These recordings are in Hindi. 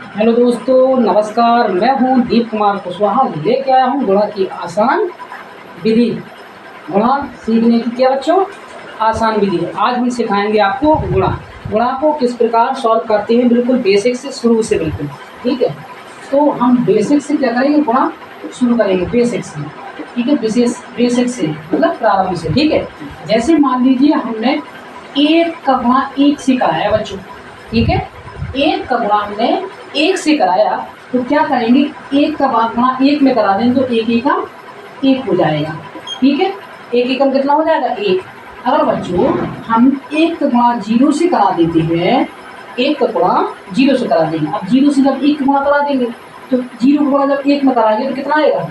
हेलो दोस्तों, नमस्कार। मैं हूं दीप कुमार कुशवाहा, लेके आया हूं गुणा की आसान विधि। गुणा सीखने की क्या बच्चों? आसान विधि। आज हम सिखाएंगे आपको गुणा। गुणा को किस प्रकार सॉल्व करते हैं, बिल्कुल बेसिक से, शुरू से बिल्कुल। ठीक है, तो हम बेसिक से क्या करेंगे, गुणा शुरू करेंगे बेसिक से। ठीक है, विशेष बेसिक से मतलब प्रारंभ से। ठीक है, जैसे मान लीजिए हमने एक का गुणा एक से कराया बच्चों। ठीक है, एक का गुणा हमने एक से कराया, तो क्या करेंगे, एक का गुणा एक में करा देंगे तो एक एकम एक हो जाएगा। ठीक है, एक एकम कितना हो जाएगा? एक। अगर बच्चों हम एक का गुणा जीरो से करा देते हैं, एक का गुणा जीरो से करा देंगे। अब जीरो से जब एक का गुणा करा देंगे तो जीरो का गुणा जब एक में कराएंगे तो कितना आएगा?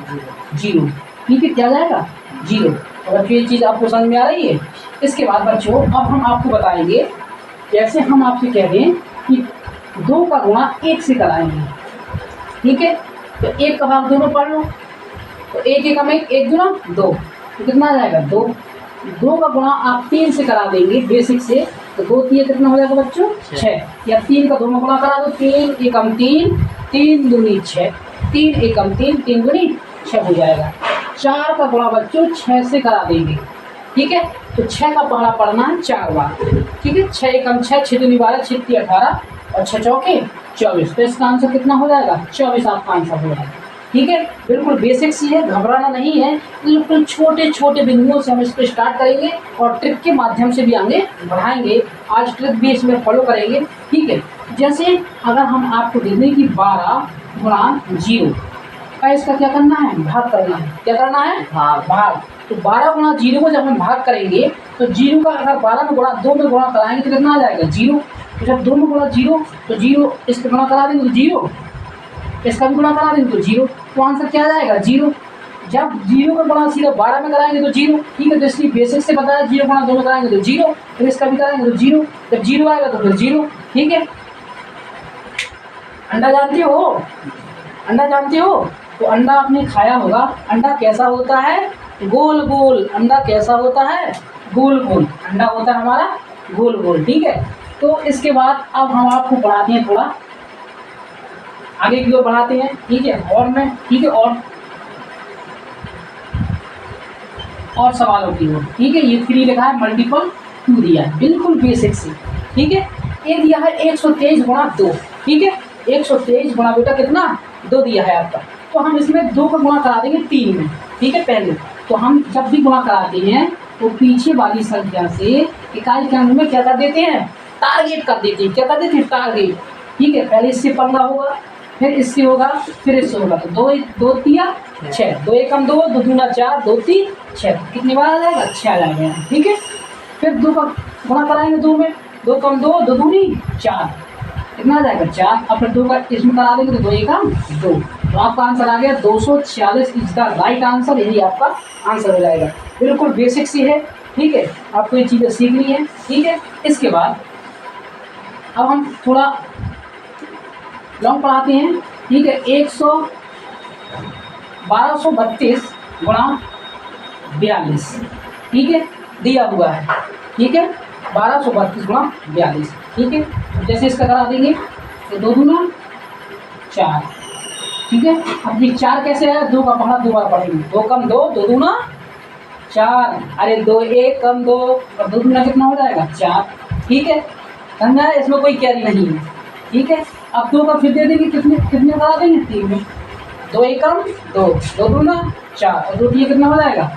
जीरो। ठीक है, क्या जाएगा? जीरो। अगर ये चीज़ आपको समझ में आ रही है। इसके बाद बच्चों अब हम आपको बताएंगे, जैसे हम आपसे कह दें कि दो का गुणा एक से कराएंगे। ठीक है, तो एक का भाग दो में पढ़ लो, तो एक एकम एक, एक गुना दो, तो कितना आ जाएगा? दो। दो का गुणा आप तीन से करा देंगे बेसिक से, तो दो तीन कितना हो जाएगा बच्चों? छः। या तीन का दो में गुणा करा दो, तीन एकम तीन, तीन दूनी छः, तीन एकम तीन, तीन दूनी छः हो जाएगा। चार का गुणा बच्चों छः से करा देंगे। ठीक है, तो छः का पहला पढ़ना है चार बार। ठीक है, छः एकम छः, छः दूनी 12, छः तीन 18 और छः चौके 24। तो इसका आंसर कितना हो जाएगा? 24 आपका आंसर हो जाएगा। ठीक है, बिल्कुल बेसिक सी है, घबराना नहीं है। बिल्कुल छोटे छोटे बिंदुओं से हम इसको स्टार्ट करेंगे और ट्रिक के माध्यम से भी आगे बढ़ाएंगे। आज ट्रिक भी इसमें फॉलो करेंगे। ठीक है, जैसे अगर हम आपको दे दें कि 12 गुणा जीरो का इसका क्या करना है? भाग करना है। क्या करना है? भाग। तो 12 गुणा जीरो को जब हम भाग करेंगे तो जीरो का अगर 12 में गुणा 2 में गुणा कराएंगे तो कितना आ जाएगा? जीरो। तो जब 2 में गुणा जीरो तो जीरो, इसका गुणा करा देंगे तो जीरो, इसका भी गुणा करा देंगे तो जीरो। तो आंसर क्या आ जाएगा? जीरो। जब जीरो का गुणा सीधा 12 में कराएंगे तो जीरो। ठीक है, तो इसलिए बेसिक से बताया, जीरो गुणा 2 में कराएंगे तो जीरो, फिर इसका भी कराएंगे तो जीरो। जब जीरो आएगा तो फिर जीरो। ठीक है, अंडा जानते हो? अंडा जानते हो? तो अंडा आपने खाया होगा। अंडा कैसा होता है? गोल गोल। अंडा कैसा होता है? गोल गोल। अंडा होता है हमारा गोल गोल। ठीक है, तो इसके बाद अब हम आपको पढ़ाते हैं, थोड़ा आगे की ओर बढ़ाते हैं। ठीक है, और मैं ठीक है और सवालों की ओर। ठीक है, ये 3 लिखा है, मल्टीपल 2 दिया है, बिल्कुल बेसिक से। ठीक है, ये दिया है 123 गुणा 2। ठीक है, 123 गुणा बेटा कितना? 2 दिया है आपका। तो हम इसमें 2 का गुणा करा देंगे 3 में। ठीक है, पहले तो हम जब भी गुणा कराते हैं तो पीछे वाली संख्या से इकाई के अंक में क्या कर देते हैं? टारगेट कर देते हैं। क्या कर देते हैं? टारगेट। ठीक है, पहले इससे 15 होगा, फिर इससे होगा, फिर इससे होगा। तो दो दो तिया 6, दो एकम 2, दो दूना 4, दो तीन 6, कितनी बार आ जाएगा? 6 आ जाएगा। ठीक है, फिर 2 का गुणा कराएंगे 2 में, 2 कम 2, दो दूनी 4, कितना आ जाएगा? 4। अब फिर 2 का इसमें करा देंगे तो 2 एकम 2। तो आपका आंसर आ गया 246 इज द राइट आंसर। यही आपका आंसर हो जाएगा। बिल्कुल बेसिक सी है। ठीक है, आपको ये चीज़ें सीखनी है। ठीक है, इसके बाद अब हम थोड़ा लॉन्ग पढ़ाते हैं। ठीक है, 1232 गुणा 42। ठीक है, दिया हुआ है। ठीक है, 1232 गुणा 42। ठीक है, जैसे इसका करा देंगे तो 2 दूना 4। ठीक है, अब ये 4 कैसे आया? 2 का पढ़ा, 2 बार पढ़ेंगे। 2 कम 2, 2 दूना 4। अरे 2 एक कम 2 और 2 दूना कितना हो जाएगा? 4। ठीक है, समझा है? इसमें कोई कैरी नहीं है। ठीक है, अब 2 का फिर दे देंगे, कितने कितने करा देंगे? 3 में। 2 एकम 2, 2 दूना 4 और 2 3 कितना हो जाएगा?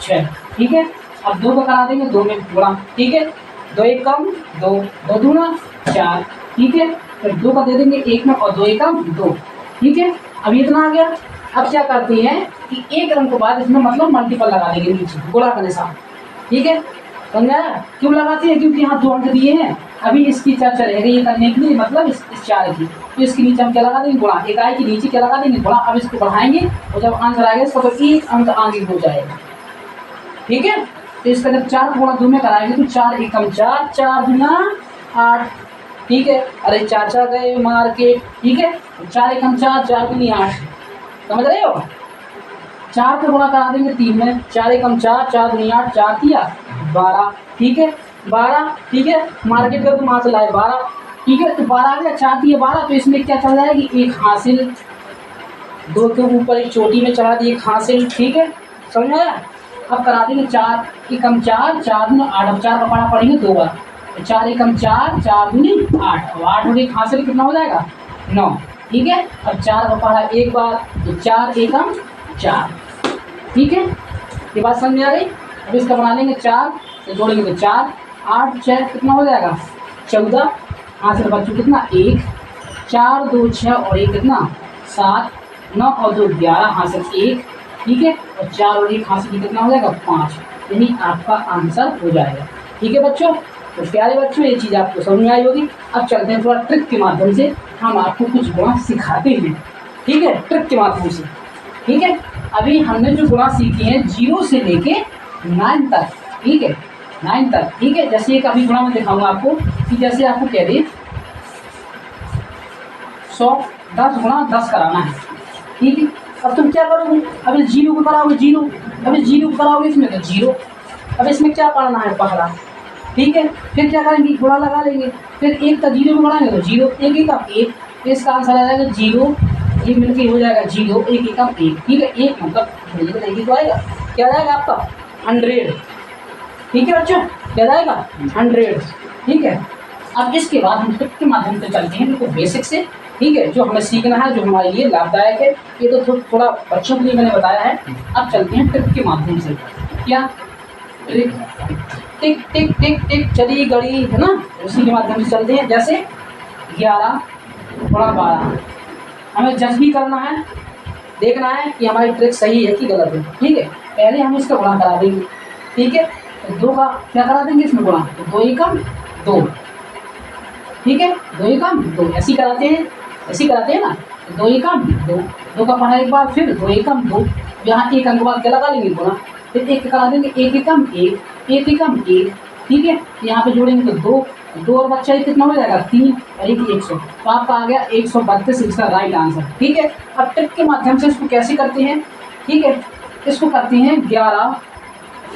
6। ठीक है, अब 2 का करा देंगे 2 में गुणा। ठीक है, 2 एकम 2, 2 दूना 4। ठीक है, फिर 2 का दे देंगे 1 में और 2 एकम 2। ठीक है, अब इतना आ गया। अब क्या करते हैं कि एक अंक के बाद इसमें मतलब मल्टीपल लगा देंगे नीचे, गुणा का निशान। ठीक है, समझा? क्यों लगाते हैं? क्योंकि यहाँ 2 अंक दिए हैं। अभी इसकी चर्चा रह गई है करने के लिए, मतलब इस 4 की। तो इसके नीचे हम क्या लगा देंगे? गुणा। इकाई के नीचे क्या लगा देंगे? गुणा। अब इसको बढ़ाएंगे और जब आंसर आएगा इसका तो 1 अंक आगे हो जाएगा। ठीक है, तो इसका जब 4 गुणा 2 में कराएंगे तो 4 एकम 4, 4 दूना 8। ठीक है, अरे 4 4 गए मार्केट। ठीक है, 4 एकम 4, 4 दूनी 8। समझ रहे हो? 4 का गुणा करा देंगे 3 में, 4 एकम 4, 4 दूनी 8, 4 तिया 12। ठीक है, 12। ठीक है, मार्केट का तुम हाथ लाए 12। ठीक है। तो 12 आ गया, 4 दिए 12, तो इसमें क्या चल जाएगी, एक हासिल, 2 के ऊपर एक चोटी में चढ़ा दी एक हासिल, ठीक है, समझ में आया। अब करा देंगे 4 एकम 4, 4 दूनी 8, अब 4 का पढ़ा पढ़ेंगे 2 बार, तो 4 एकम 4, 4 दूनी 8, और 8 और एक हासिल कितना हो जाएगा 9, ठीक है। अब 4 का पढ़ा एक बार, तो 4 एकम 4, ठीक है, ये बात समझ में आ गई। अब इसका बना लेंगे 4 से जोड़ेंगे तो 4, 8 6 कितना हो जाएगा 14, हासिल बच्चों कितना 1, 4 2 6 और 1 कितना 7, 9 और 2 11, हासिल 1, ठीक है, और 4 और 1 हासिल कितना हो जाएगा 5, यानी आपका आंसर हो जाएगा, ठीक है बच्चों। तो प्यारे बच्चों, ये चीज़ आपको समझ में आई होगी। अब चलते हैं थोड़ा ट्रिक के माध्यम से, हम आपको कुछ गुणा सिखाते हैं, ठीक है, ट्रिक के माध्यम से, ठीक है। अभी हमने जो गुणा सीखे हैं 0 से लेके 9 तक, ठीक है, 9 तक, ठीक है। जैसे एक अभी गुणा में दिखाऊंगा आपको कि जैसे आपको कह दें 100 10 गुणा 10 कराना है, ठीक है। अब तुम क्या करोगे, अभी 0 को कराओगे 0, अभी 0 को कराओगे इसमें तो 0, अब इसमें क्या पढ़ना है पहला, ठीक है। फिर क्या करेंगे, गुणा लगा लेंगे, फिर 1 का 0 में बढ़ाएंगे तो 0, 1 एकम 1, इसका आंसर आ जाएगा 0, ये मिलके हो जाएगा 0, 1 एकम 1, ठीक है। 1 मतलब नहीं तो आएगा, क्या जाएगा आपका 100, ठीक है बच्चों, क्या जाएगा 100, ठीक है। अब इसके बाद हम ट्रिक के माध्यम से चलते हैं, बिल्कुल बेसिक से, ठीक है, जो हमें सीखना है, जो हमारे लिए लाभदायक है। ये तो थोड़ा बच्चों के लिए मैंने बताया है। अब चलते हैं ट्रिक के माध्यम से, क्या ट्रिक, टिक टिक टिक टिक चली गड़ी है ना, उसी के माध्यम से चलते हैं। जैसे 11 गुणा 12, हमें जज भी करना है, देखना है कि हमारी ट्रिक सही है कि गलत है, ठीक है। पहले हम इसका गुणा करा देंगे, ठीक है, तो 2 का क्या करा देंगे इसमें गुणा, तो 2 एकम 2, ठीक है, 2 एकम 2, ऐसी कराते हैं, ऐसी कराते हैं ना, तो 2 एकम 2, 2 का पढ़ा एक बार, फिर 2 एकम 2, यहाँ एक अंक बाद क्या लगा लेंगे गुणा, फिर 1 करा देंगे 1 एकम 1, 1 एकम 1, ठीक है, यहाँ पे जोड़ेंगे तो 2, 2 और बच्चा ये कितना हो जाएगा 3 और 1 100, तो आपका आ गया 132 इसका राइट आंसर, ठीक है। अब ट्रिक के माध्यम से इसको कैसे करते हैं, ठीक है, इसको करते हैं 11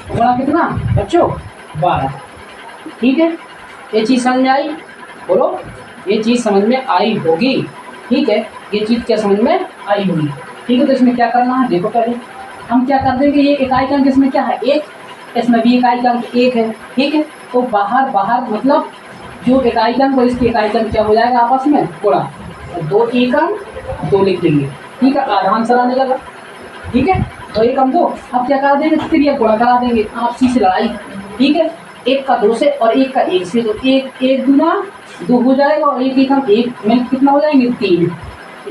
गुणा कितना बच्चों 12, ठीक है। ये चीज़ समझ में आई, बोलो, ये चीज़ समझ में आई होगी, ठीक है, ये चीज़ क्या समझ में आई होगी, ठीक है। तो इसमें क्या करना है, देखो पहले हम क्या कर देंगे, ये इकाई का अंक इसमें क्या है 1, इसमें भी इकाई का अंक 1 है, ठीक है। तो बाहर बाहर मतलब जो इकाई का अंक और इसकी इकाई का अंक क्या हो जाएगा आपस में गुणा, 2 एकम 2 लिख देंगे, ठीक है, आधा आंसर आने लगा, ठीक है। 2 एकम 2, अब क्या करा देंगे, फिर ये गुणा करा देंगे, आपसी से लड़ाई, ठीक है, 1 का 2 से और 1 का 1 से, तो 1 1 दूना 2 हो जाएगा और 1 एकम 1 में कितना हो जाएंगे 3,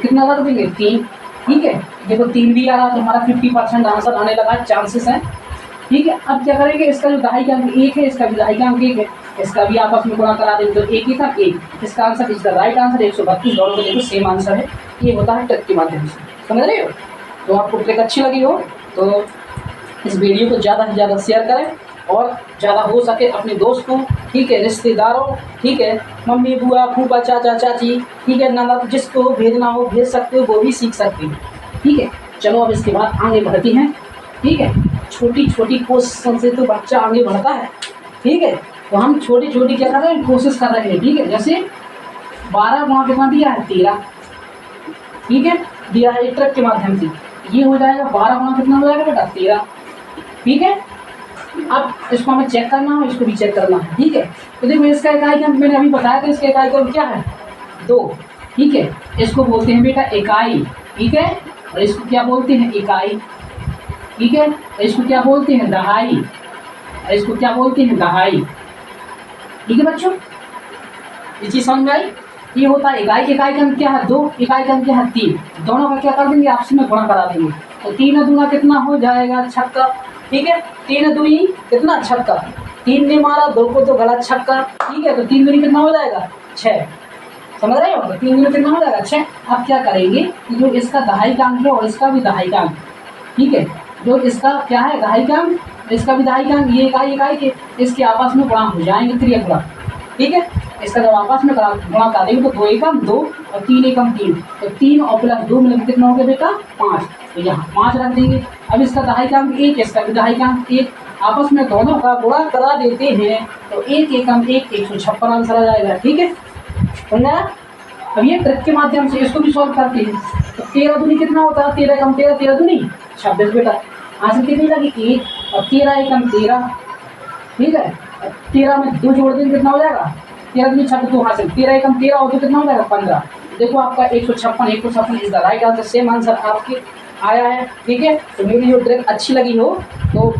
कितना रख देंगे 3, ठीक है। देखो 3 भी आ रहा तो हमारा 50% आंसर आने लगा, चांसेस हैं, ठीक है। अब क्या करेंगे, इसका जो दहाई का अंक 1 है, इसका भी दहाई का अंक 1 है, इसका भी आपस में गुणा करा देंगे तो 1 एकम 1, इसका आंसर इसका राइट आंसर 132, दोनों को देखो सेम आंसर है। ये होता है ट्रिक के माध्यम से, समझ रहे हो। तो आपको ट्रिक अच्छी लगी हो तो इस वीडियो को ज़्यादा से ज़्यादा शेयर करें और ज़्यादा हो सके अपने दोस्तों, ठीक है, रिश्तेदारों, ठीक है, मम्मी बुआ फूफा चाचा चाची, ठीक है, ननद, जिसको भेजना हो भेज सकते हो, वो भी सीख सकते हैं, ठीक है। चलो अब इसके बाद आगे बढ़ती हैं, ठीक है। छोटी छोटी कोशिशों से तो बच्चा आगे बढ़ता है, ठीक है। तो हम छोटी छोटी क्या कर रहे हैं, कोशिश कर रहे हैं, ठीक है। जैसे 12 गुणा कितना दिया है 13, ठीक है, दिया है ट्रिक के माध्यम से, ये हो जाएगा 12 गुणा कितना हो जाएगा बेटा 13, ठीक है। अब इसको हमें चेक करना है, इसको भी चेक करना है, ठीक है। तो देखो इसका इकाई का मैंने अभी बताया था, इसका इकाई का क्या है 2, ठीक है, इसको बोलते हैं बेटा इकाई, ठीक है, और इसको क्या बोलते हैं इकाई, ठीक है, इसको क्या बोलते हैं दहाई, और इसको क्या बोलते हैं दहाई, ठीक है बच्चों। ये चीज़ समझ में आई, ये होता है इकाई, इकाई का अंक क्या है 2, इकाई का अंक क्या है 3, दोनों का क्या कर देंगे आपस में गुणा करा देंगे, तो 3 दूना कितना हो जाएगा 56, ठीक है, 3 दूनी कितना 56, 3 ने मारा 2 को तो गलत छक्का, ठीक है, तो 3 दूनी कितना हो जाएगा 6, समझ रहे हो, तो 3 दूनी कितना हो जाएगा 6। अब क्या करेंगे कि जो इसका दहाई का अंक है और इसका भी दहाई का अंक, ठीक है, जो इसका क्या है दहाई का अंक, इसका भी दहाई का अंक, ये इकाई इकाई के इसके आपस में गुणा हो जाएंगे, त्रिय गुणा, ठीक है। इसका जब आपस में गुणा कर देंगे तो 2 एकम 2 और 3 एकम 3, तो 3 और प्लस 2 मिलकर कितना हो गया बेटा 5, तो यहाँ 5 रख देंगे। अब इसका दहाई का अंक 1, इसका भी दहाई का अंक 1, आपस में दोनों का गुणा करा देते हैं तो 1 एकम 1 156 आंसर आ जाएगा, ठीक है। समझा? अब ये ट्रिक के माध्यम से इसको भी सॉल्व करते हैं। तो 13 दूनी कितना होता है? 13 कम 13, 13 दूनी 26 बेटा। हासिल कितनी लगी? 1 और 13 एकम 13, ठीक है। 13 में 2 जोड़ देंगे कितना हो जाएगा? 13 दूनी 26, 2 हासिल 13 एकम 13 और 2 कितना हो जाएगा? 15। देखो आपका 156 is the right answer. Same answer आपके आया है, ठीक है। तो मेरी जो ट्रिक अच्छी लगी हो तो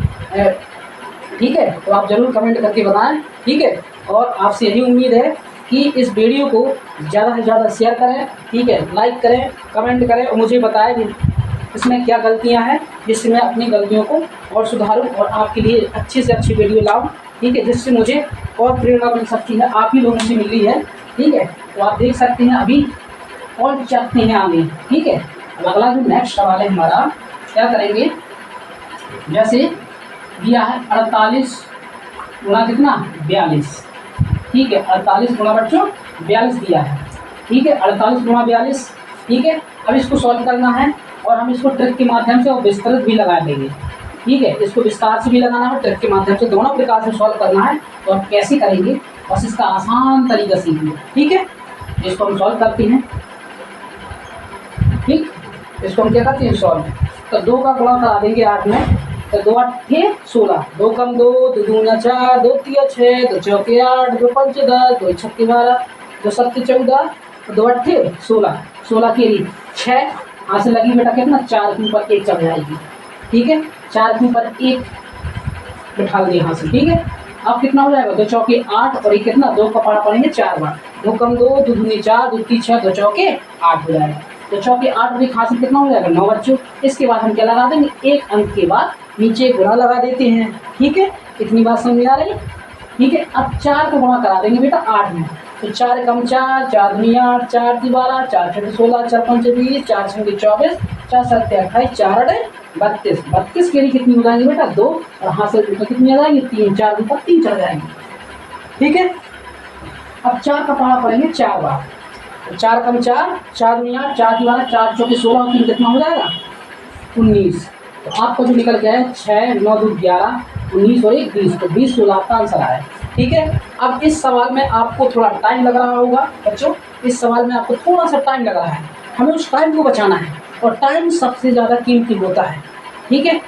ठीक है, तो आप ज़रूर कमेंट करके बताएं, ठीक है। और आपसे यही उम्मीद है कि इस वीडियो को ज़्यादा से ज़्यादा शेयर करें, ठीक है, लाइक करें, कमेंट करें और मुझे बताएं कि इसमें क्या गलतियां हैं, जिससे मैं अपनी गलतियों को और सुधारूं और आपके लिए अच्छी से अच्छी वीडियो लाऊं, ठीक है, जिससे मुझे और प्रेरणा मिल सकती है। आप ही लोगों से मिल रही है, ठीक है। तो आप देख सकते हैं अभी और चाहते हैं आगे, ठीक है। अब अगला जो नेक्स्ट सवाल है हमारा, क्या करेंगे, जैसे दिया है 48 गुणा कितना? 42, ठीक है। 48 गुणा बच्चों 42 दिया है, ठीक है। 48 गुणा 42, ठीक है। अब इसको सॉल्व करना है और हम इसको ट्रिक के माध्यम से और विस्तृत भी लगा देंगे, ठीक है। इसको विस्तार से भी लगाना है, ट्रिक के माध्यम से, दोनों प्रकार से सॉल्व करना है। तो हम कैसे करेंगे, बस इसका आसान तरीका सीखिए, ठीक है। इसको हम सॉल्व करते हैं, ठीक। इसको हम क्या करते हैं? सॉल्व। तो 2 का गुणा करा देंगे 8 में, तो 2 8 16, 2 कम 2, 2 दूना 4, 2 3 6, 2 चौके 8, 2 5 10, 2 छक्के 12, 2 7 14, 2 8 16, 16 के लिए 6 यहाँ से लगी बेटा कितना? 4 के ऊपर 1 चढ़ जाएगी, ठीक है। 4 के ऊपर 1 बिठा दिए यहाँ से, ठीक है। अब कितना हो जाएगा? 2 चौके 8 और ये कितना? 2 का पढ़ा पड़ेंगे 4 बार। 2 कम 2, 2 दूनी 4, 2 3 6, 2 चौके 8 हो जाएगा। तो चौके 8 और 1 हासिल कितना हो जाएगा? 9 बच्चों। इसके बाद हम क्या लगा देंगे? 1 अंक के बाद नीचे गुणा लगा देते हैं, ठीक है। इतनी बात समझ में आ रही, ठीक है। अब 4 को गुणा करा देंगे बेटा 8 में, तो 4 कम 4, 4 दूनी 8, 4 दी 12, 4 छठे 16, 4 पंचे 20, 4 छठे 24, 4 सत्ते 28, 4 अड़े 32। 32 के लिए कितनी हो जाएंगी बेटा? 2, और हासिल कितनी आ जाएंगी? 3, 4 ऊपर 3 चढ़ जाएंगे, ठीक है। अब 4 का पढ़ा पड़ेंगे 4 बार, 4 कम 4, 4 दूनी 8, 4 दी 12, 4 चौके 16 और 3 कितना हो जाएगा? 19। तो आपको जो निकल गया है 6 9 2 11, 19 और 1 20, तो 20 16 आपका आंसर आया, ठीक है। अब इस सवाल में आपको थोड़ा टाइम लग रहा होगा बच्चों, इस सवाल में आपको थोड़ा सा टाइम लग रहा है, हमें उस टाइम को बचाना है और टाइम सबसे ज़्यादा कीमती होता है, ठीक है।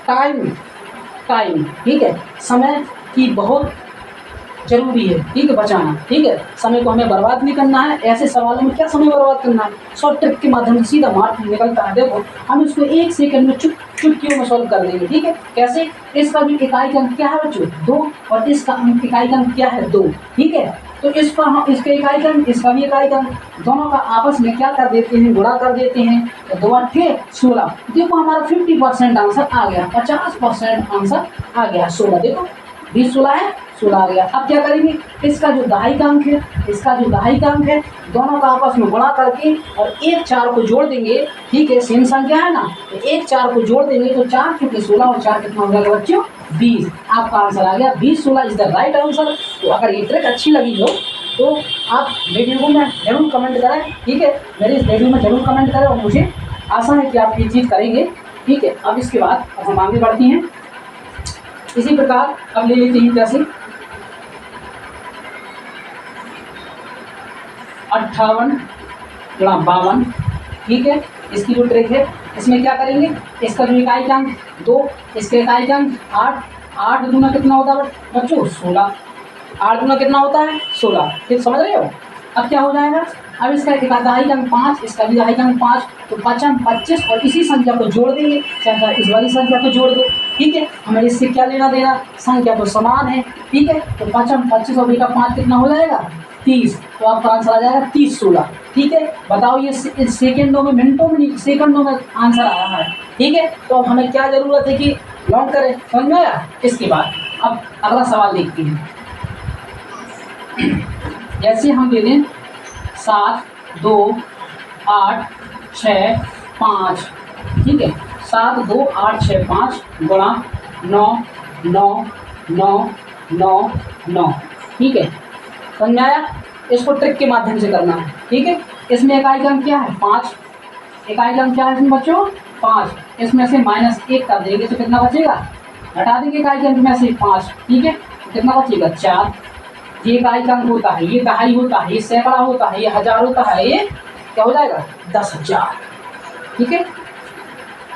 टाइम, ठीक है, समय की बहुत जरूरी है, ठीक है, बचाना, ठीक है। समय को हमें बर्बाद नहीं करना है। ऐसे सवालों में क्या समय बर्बाद करना है? शॉर्ट ट्रिक के माध्यम से सीधा मार्क निकलता है। देखो हम इसको 1 सेकंड में चुटकियों में सॉल्व कर लेंगे, ठीक है। कैसे? इसका भी इकाई अंक क्या है बच्चों? 2, और इसका इकाई अंक क्या है? 2, ठीक है। तो इसका हम इसके इकाई अंक, इसका भी इकाई अंक, दोनों का आपस में क्या कर देते हैं? गुणा कर देते हैं। तो 2 8 16। देखो हमारा 50% आंसर आ गया, 50% आंसर आ गया। 16 देखो 20 16 है, 16 आ गया। अब क्या करेंगे? इसका जो दहाई का अंक है, इसका जो दहाई का अंक है, दोनों का आपस में गुणा करके और 1 4 को जोड़ देंगे, ठीक है। सेम संख्या है ना, तो 1 4 को जोड़ देंगे तो 4 चुके 16 और 4 कितना हो जाएगा बच्चों? 20। आपका आंसर आ गया 20 16 इज द राइट आंसर। तो अगर ये ट्रिक अच्छी लगी हो तो आप वीडियो में जरूर कमेंट करें, ठीक है। मेरे इस वीडियो में जरूर कमेंट करें और मुझे आशा है कि आप ये चीज़ करेंगे, ठीक है। अब इसके बाद अब हम आगे बढ़ती हैं। इसी प्रकार अब ले लेते हैं कैसे 58 गुणा 52, ठीक है। इसकी जो ट्रिक है, इसमें क्या करेंगे? इसका जो इकाई अंक 2, इसके इकाई अंक 8, 8 दूना कितना होता है बच्चों? 16। 8 दूना कितना होता है? 16। ठीक समझ रहे हो? अब क्या हो जाएगा? अब इसका दहाई अंक 5, इसका भी दहाई अंक 5, तो 5 25 और इसी संख्या को जोड़ देंगे, चाहे इस वाली संख्या को जोड़ दो, ठीक है। हमें इससे क्या लेना देना? संख्या तो समान है, ठीक है। तो 5 25 और बेटा 5 कितना हो जाएगा? 30। तो आपका आंसर आ जाएगा 30 16, ठीक है। बताओ ये सेकेंडों में, मिनटों में नहीं, सेकंडों में आंसर आ रहा है, ठीक है। तो अब हमें क्या जरूरत है कि लॉन्ग करें, समझ में आया? इसके बाद अब अगला सवाल देखते हैं। जैसे हम दे दें 7 2 8 6 5, ठीक है। 7 2 8 6 5 गुणा 9 9 9 9 9, ठीक है। समझ में आया? इसको ट्रिक के माध्यम से करना है, ठीक है। इसमें इकाई अंक क्या है? 5। इकाई अंक क्या है इसमें बच्चों? 5। इसमें से -1 कर देंगे तो कितना बचेगा? हटा देंगे इकाई अंक में से 5, ठीक है। तो कितना बचेगा? 4। ये इकाई का अंक होता है, ये दहाई होता है, ये सैकड़ा होता है, ये हजार होता है, ये क्या हो जाएगा 10,000। ठीक है,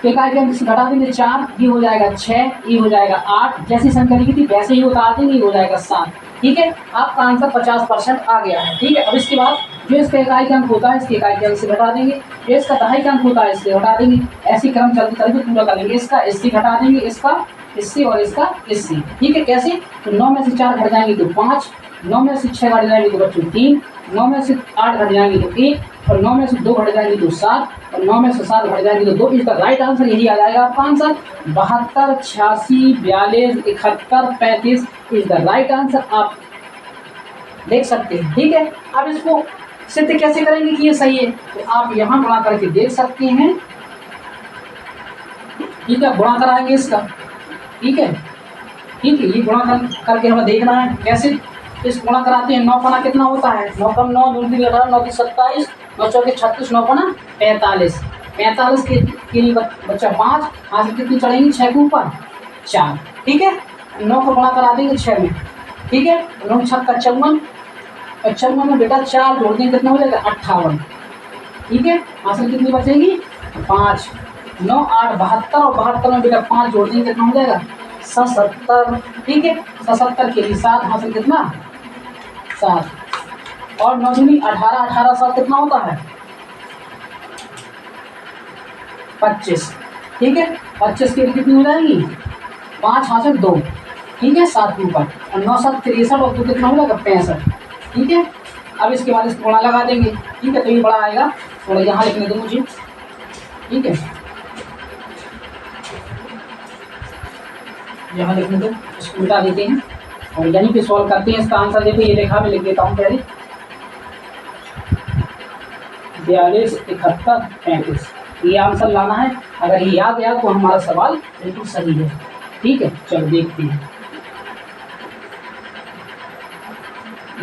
तो इकाई के अंक से घटा देंगे 4, ये हो जाएगा 6, ये हो जाएगा 8, जैसी संख्या लिखी थी वैसे ही उतार देंगे, ये हो जाएगा 7। ठीक है, आपका आंसर 50% आ गया है। ठीक है, अब इसके बाद जो इसका इकाई का अंक होता है इसके इकाई के अंक से घटा देंगे, जो इसका दहाई का अंक होता है इससे घटा देंगे, ऐसी क्रम चलते चलते पूरा करेंगे। इसका इससे घटा देंगे, इसका इससे और इसका इससे। ठीक है, कैसे? तो 9 में से 4 घट जाएंगे तो 5, 9 में से 6 घट जाएंगे तो बच्चों 3, 9 में से 8 घट जाएंगे तो 1, और 9 में से 2 घट जाएंगे तो 7, और 9 में से 7 घट जाएंगे तो 2। इसका राइट आंसर यही आ जाएगा आपका answer 72, 86, 42, 71, 35 is the right answer. आप देख सकते हैं। ठीक है, अब इसको सिद्ध कैसे करेंगे कि ये सही है, तो आप यहाँ गुणा करके देख सकते हैं। ठीक है, गुणा कराएंगे इसका। ठीक है, ठीक है, ये गुणा करके हमें देखना है कैसे इस गुणा कराते हैं। 9 पना कितना होता है? 9 कम 9, 2 3 18, 9 3 27, 9 4 36, 9 पना 45। 45 के लिए बच्चा 5, यहाँ से कितनी चढ़ेंगी? 6 के ऊपर 4। ठीक है, 9 को गुणा करा देंगे 6 में। ठीक है, 9 6 का 54, और 54 में बेटा 4 जोड़ देंगे कितना हो जाएगा? 58। ठीक है, यहाँ से कितनी बचेगी? 5, 9 8 72, और 72 में बेटा 5 जोड़ देंगे कितना हो जाएगा? 77। ठीक है, 77 के लिए 7, यहाँ से कितना? 7, और 9 दूनी 18, 18 7 कितना होता है? 25। ठीक है, 25 के लिए कितनी हो जाएगी? 5 यहाँ से 2। ठीक है, 7 के ऊपर, और 9 7 63, और 2 कितना हो जाएगा? 65। ठीक है, अब इसके बाद इसको गुणा लगा देंगे। ठीक है, तो ये बड़ा आएगा, थोड़ा यहाँ लिखने दो मुझे। ठीक है, यहाँ लिखने दो, इसको मिटा देते हैं और यहीं पे सॉल्व करते हैं इसका आंसर। देखो ये रेखा में लिख देता हूँ पहले, 42, 71, 35 ये आंसर लाना है। अगर ये याद आया तो हमारा सवाल बिल्कुल सही है। ठीक है, चलो देखते हैं।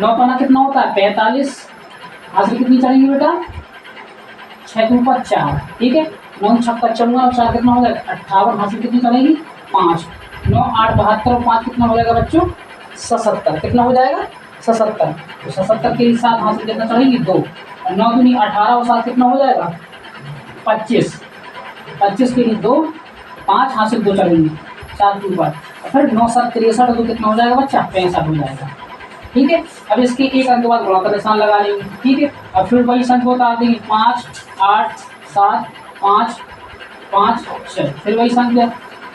9 पना कितना होता है? 45, हासिल कितनी चलेंगे बेटा? 6 के ऊपर 4। ठीक है, 9 6 का 54, और 4 कितना हो जाएगा? 58, हासिल कितनी चलेगी? 5, 9 8 72, और 5 कितना हो जाएगा बच्चों? 77। कितना हो जाएगा? 77। तो 77 के लिए 7, हासिल कितना चलेगी? 2, और 9 दूनी 18, और 7 कितना हो जाएगा? 25। 25 के लिए 2, 5 हासिल 2 चलेंगी 7 के ऊपर, और फिर 9 7 63, और 2 कितना हो जाएगा बच्चा? 65 हो जाएगा। ठीक है, अब इसके एक अंक के बाद गुणा का निशान लगा लेंगे। ठीक है, अब फिर वही संख्या बता देंगे 5 8 7 5 5 6, फिर वही संख्या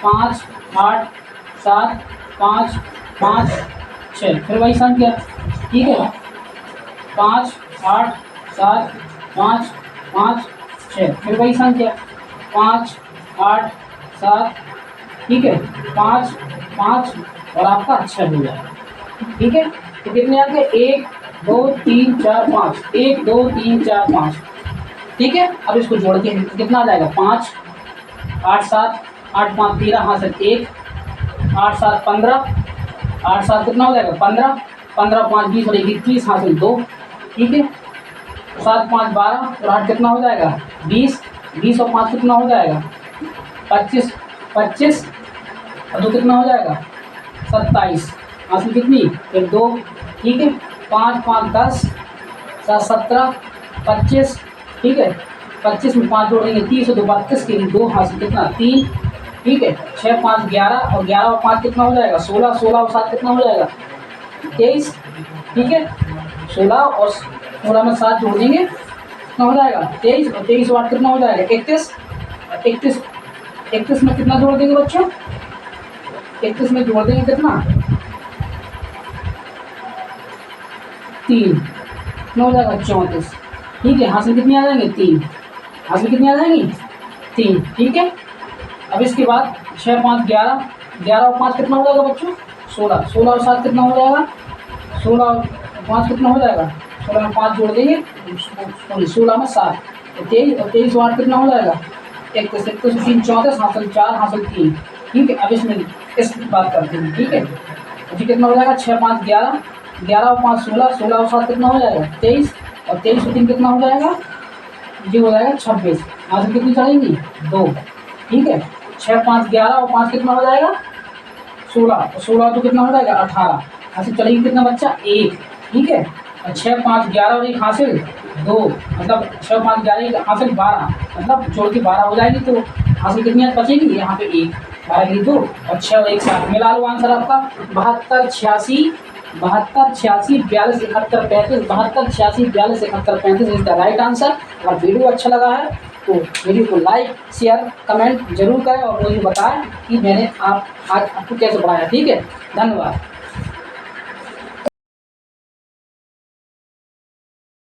5 8 7 5 5 6, फिर वही संख्या। ठीक है, 5 8 7 5 5 6, फिर वही संख्या 5 8 7। ठीक है, 5 5, और आपका 6 हो जाएगा। ठीक है, तो कितने आ गए? 1 2 3 4 5, 1 2 3 4 5। ठीक है, अब इसको जोड़ के कितना आ जाएगा? 5 8 7 8 5 13, हाँ सर 1 8 7 15, 8 7 कितना हो जाएगा? 15, 15 5 20, और 21, हाँ सर 2। ठीक है, 7 5 12, और 8 कितना हो जाएगा? 20, 20 और 5 कितना हो जाएगा? 25, 25, और 2 कितना हो जाएगा? 27, हासिल कितनी? फिर 2। ठीक है, 5 5 10, 7 17, 25। ठीक है, 25 में 5 जोड़ेंगे 30, और 2 32 के लिए 2, हासिल कितना? 3। ठीक है, 6 5 11, और 11 और 5 कितना हो जाएगा? 16, 16 और 7 कितना हो जाएगा? 23। ठीक है, 16 और 16 में 7 जोड़ देंगे कितना हो जाएगा? 23, और 23 और 8 कितना हो जाएगा? 31। 31 31 में कितना जोड़ देंगे बच्चों? 31 में जोड़ देंगे कितना? 3, कितना हो जाएगा? 34। ठीक है, हासिल कितनी आ जाएंगे? 3, हासिल कितनी आ जाएंगी? 3। ठीक है, अब इसके बाद 6 5 11, 11 और 5 कितना हो जाएगा बच्चों? 16, 16 और 7 कितना हो जाएगा? 16 और 5 कितना हो जाएगा? 16 में 5 जोड़ देंगे, 16 में 7, तो 23, और 23 और 8 कितना हो जाएगा? 31, 31 3 34, हासिल 4, हासिल 3। ठीक है, अब इसमें इस बात करते हैं। ठीक है, तो कितना हो जाएगा? 6 5 11, 11 और 5 16, 16 और 7 कितना हो जाएगा? 23, और 23 और 3 कितना हो जाएगा? ये हो जाएगा 26। हासिल कितनी चलेंगी? 2। ठीक है, 6 5 11, और 5 कितना हो जाएगा? 16, और 16 तो कितना हो जाएगा? 18। हासिल चलेगी कितना बच्चा, 1, ठीक है। और 6 5 11 और 1 हासिल 2, मतलब 6 5 11 1 हासिल 12, मतलब जोड़ के 12 हो जाएगी, तो हासिल कितनी बचेगी यहाँ पे 1, 12 की 2 और 6 और 1 7, मिला लो आंसर आपका 72 86 42 71 35, 72 86 42 71 35 इज द राइट आंसर। अगर वीडियो अच्छा लगा है तो वीडियो को लाइक शेयर कमेंट जरूर करें और मुझे बताएं कि मैंने आज आपको कैसे पढ़ाया, ठीक है। धन्यवाद।